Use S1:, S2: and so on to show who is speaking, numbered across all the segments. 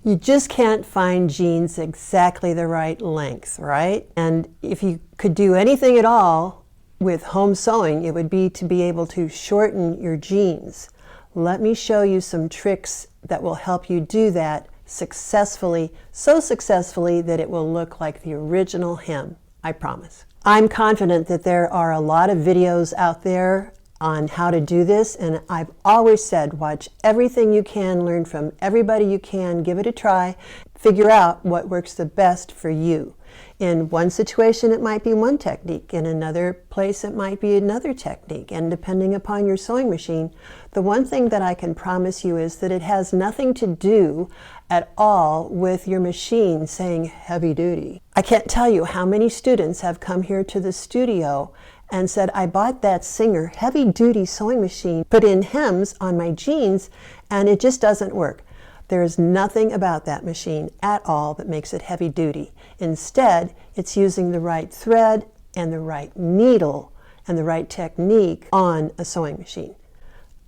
S1: You just can't find jeans exactly the right length, right? And if you could do anything at all with home sewing, it would be to be able to shorten your jeans. Let me show you some tricks that will help you do that successfully, so successfully that it will look like the original hem, I promise. I'm confident that there are a lot of videos out there on how to do this, and I've always said watch everything you can, learn from everybody you can, give it a try, figure out what works the best for you. In one situation it might be one technique, in another place it might be another technique, and depending upon your sewing machine, the one thing that I can promise you is that it has nothing to do at all with your machine saying heavy duty. I can't tell you how many students have come here to the studio and said, I bought that Singer heavy-duty sewing machine, put in hems on my jeans, and it just doesn't work. There is nothing about that machine at all that makes it heavy-duty. Instead, it's using the right thread and the right needle and the right technique on a sewing machine.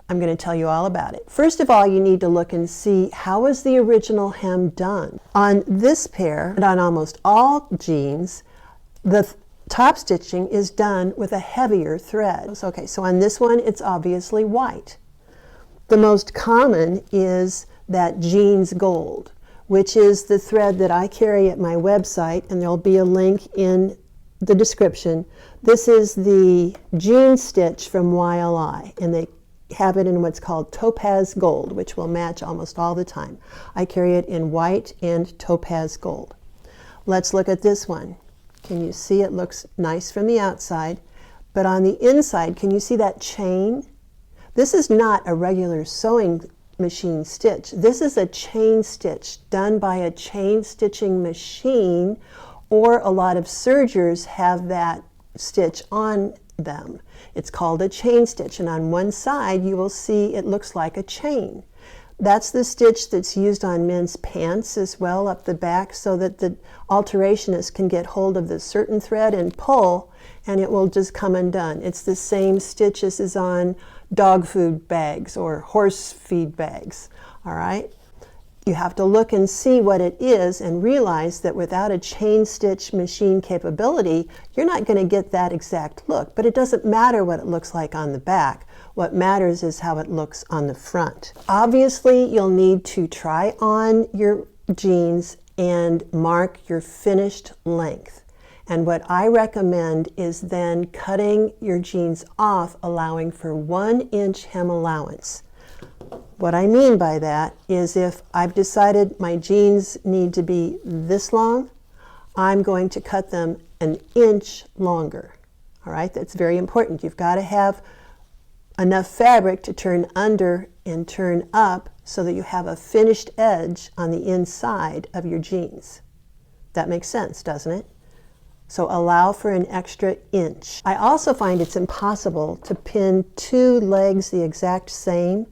S1: I'm going to tell you all about it. First of all, you need to look and see how is the original hem done. On this pair, and on almost all jeans, the top stitching is done with a heavier thread. Okay, so on this one, it's obviously white. The most common is that jeans gold, which is the thread that I carry at my website, and there'll be a link in the description. This is the jean stitch from YLI, and they have it in what's called topaz gold, which will match almost all the time. I carry it in white and topaz gold. Let's look at this one. Can you see it looks nice from the outside, but on the inside, can you see that chain? This is not a regular sewing machine stitch. This is a chain stitch done by a chain stitching machine, or a lot of sergers have that stitch on them. It's called a chain stitch, and on one side you will see it looks like a chain. That's the stitch that's used on men's pants as well up the back, so that the alterationist can get hold of the certain thread and pull, and it will just come undone. It's the same stitch as is on dog food bags or horse feed bags, all right? You have to look and see what it is and realize that without a chain stitch machine capability, you're not going to get that exact look, but it doesn't matter what it looks like on the back. What matters is how it looks on the front. Obviously, you'll need to try on your jeans and mark your finished length. And what I recommend is then cutting your jeans off, allowing for 1 inch hem allowance. What I mean by that is if I've decided my jeans need to be this long, I'm going to cut them 1 inch longer. All right, that's very important. You've got to have enough fabric to turn under and turn up so that you have a finished edge on the inside of your jeans. That makes sense, doesn't it? So allow for an extra inch. I also find it's impossible to pin 2 legs the exact same.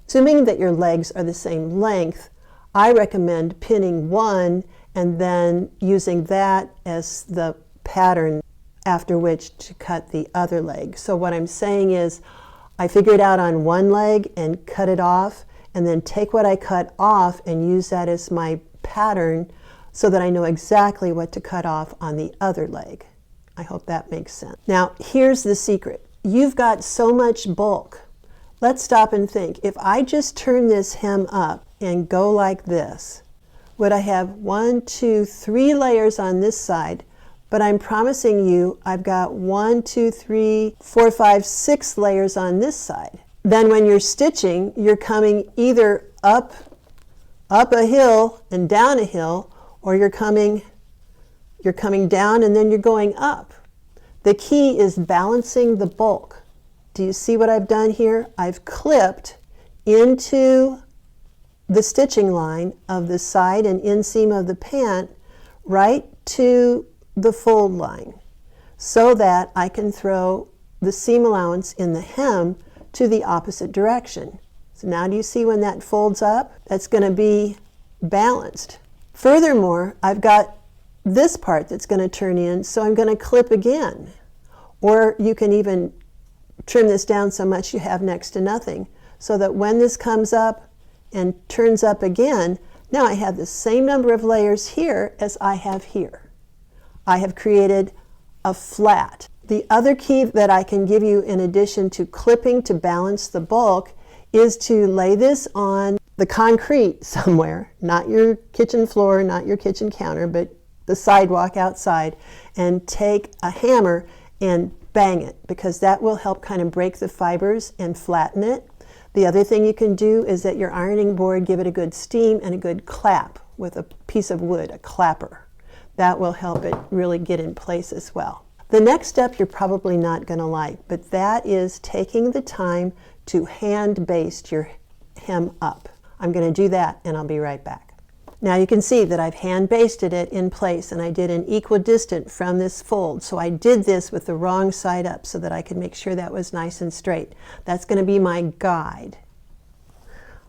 S1: Assuming that your legs are the same length, I recommend pinning one and then using that as the pattern after which to cut the other leg. So what I'm saying is I figure it out on one leg and cut it off, and then take what I cut off and use that as my pattern so that I know exactly what to cut off on the other leg. I hope that makes sense. Now, here's the secret. You've got so much bulk. Let's stop and think. If I just turn this hem up and go like this, would I have 1, 2, 3 layers on this side? But I'm promising you I've got 1, 2, 3, 4, 5, 6 layers on this side. Then when you're stitching, you're coming either up a hill and down a hill, or you're coming down and then you're going up. The key is balancing the bulk. Do you see what I've done here? I've clipped into the stitching line of the side and inseam of the pant right to the fold line so that I can throw the seam allowance in the hem to the opposite direction. So now do you see when that folds up? That's going to be balanced. Furthermore, I've got this part that's going to turn in, so I'm going to clip again. Or you can even trim this down so much you have next to nothing, so that when this comes up and turns up again, Now I have the same number of layers here as I have here. I have created a flat. The other key that I can give you in addition to clipping to balance the bulk is to lay this on the concrete somewhere, not your kitchen floor, not your kitchen counter, but the sidewalk outside, and take a hammer and bang it, because that will help kind of break the fibers and flatten it. The other thing you can do is at your ironing board, give it a good steam and a good clap with a piece of wood, a clapper. That will help it really get in place as well. The next step you're probably not going to like, but that is taking the time to hand baste your hem up. I'm going to do that and I'll be right back. Now you can see that I've hand basted it in place, and I did an equidistant from this fold. So I did this with the wrong side up so that I could make sure that was nice and straight. That's going to be my guide.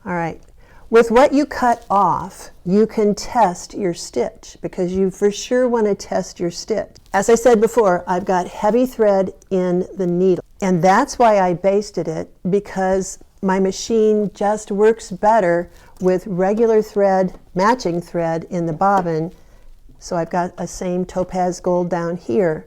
S1: All right. With what you cut off, you can test your stitch, because you for sure want to test your stitch. As I said before, I've got heavy thread in the needle, and that's why I basted it, because my machine just works better with regular thread, matching thread in the bobbin. So I've got a same topaz gold down here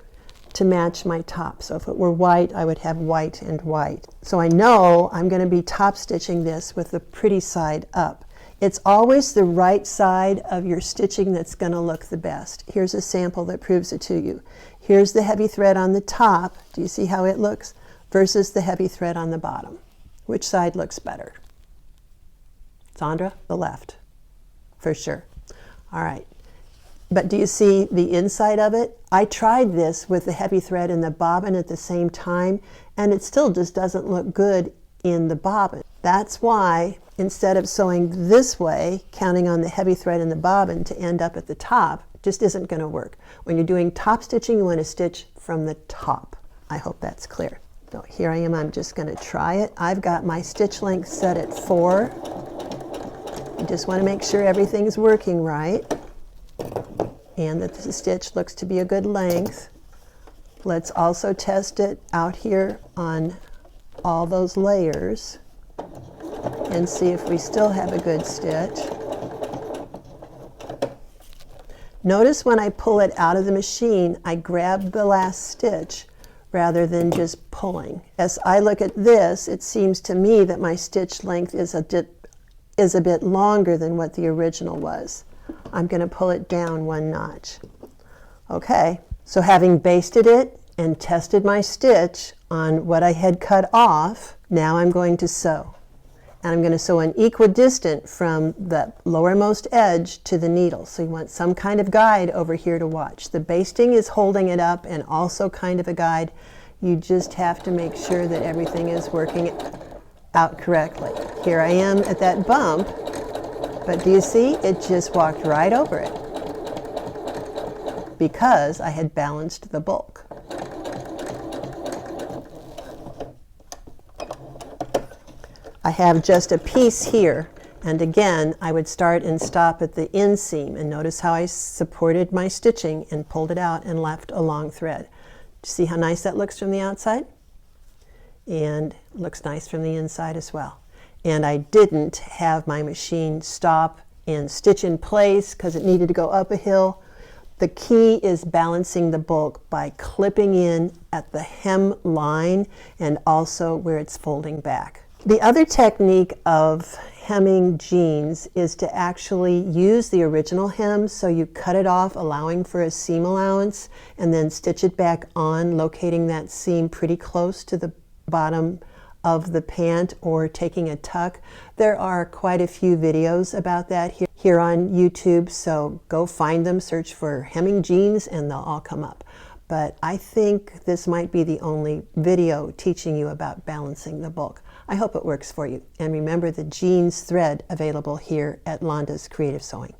S1: to match my top. So if it were white, I would have white and white. So I know I'm going to be top stitching this with the pretty side up. It's always the right side of your stitching that's going to look the best. Here's a sample that proves it to you. Here's the heavy thread on the top. Do you see how it looks? Versus the heavy thread on the bottom. Which side looks better? Sandra, the left, for sure. All right. But do you see the inside of it? I tried this with the heavy thread and the bobbin at the same time, and it still just doesn't look good in the bobbin. That's why instead of sewing this way, counting on the heavy thread and the bobbin to end up at the top, just isn't going to work. When you're doing top stitching, you want to stitch from the top. I hope that's clear. So here I am, I'm just going to try it. I've got my stitch length set at 4. You just want to make sure everything's working right and that the stitch looks to be a good length. Let's also test it out here on all those layers and see if we still have a good stitch. Notice when I pull it out of the machine, I grab the last stitch rather than just pulling. As I look at this, it seems to me that my stitch length is a bit longer than what the original was. I'm going to pull it down 1 notch. Okay, so having basted it and tested my stitch on what I had cut off, now I'm going to sew. And I'm going to sew an equidistant from the lowermost edge to the needle. So you want some kind of guide over here to watch. The basting is holding it up and also kind of a guide. You just have to make sure that everything is working out correctly. Here I am at that bump, but do you see? It just walked right over it because I had balanced the bulk. I have just a piece here, and again I would start and stop at the inseam, and notice how I supported my stitching and pulled it out and left a long thread. See how nice that looks from the outside? And looks nice from the inside as well. And I didn't have my machine stop and stitch in place because it needed to go up a hill. The key is balancing the bulk by clipping in at the hem line and also where it's folding back. The other technique of hemming jeans is to actually use the original hem, so you cut it off, allowing for a seam allowance, and then stitch it back on, locating that seam pretty close to the bottom of the pant or taking a tuck. There are quite a few videos about that here on YouTube, so go find them, search for hemming jeans, and they'll all come up. But I think this might be the only video teaching you about balancing the bulk. I hope it works for you. And remember the jeans thread available here at Londa's Creative Sewing.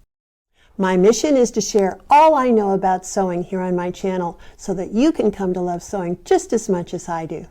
S1: My mission is to share all I know about sewing here on my channel so that you can come to love sewing just as much as I do.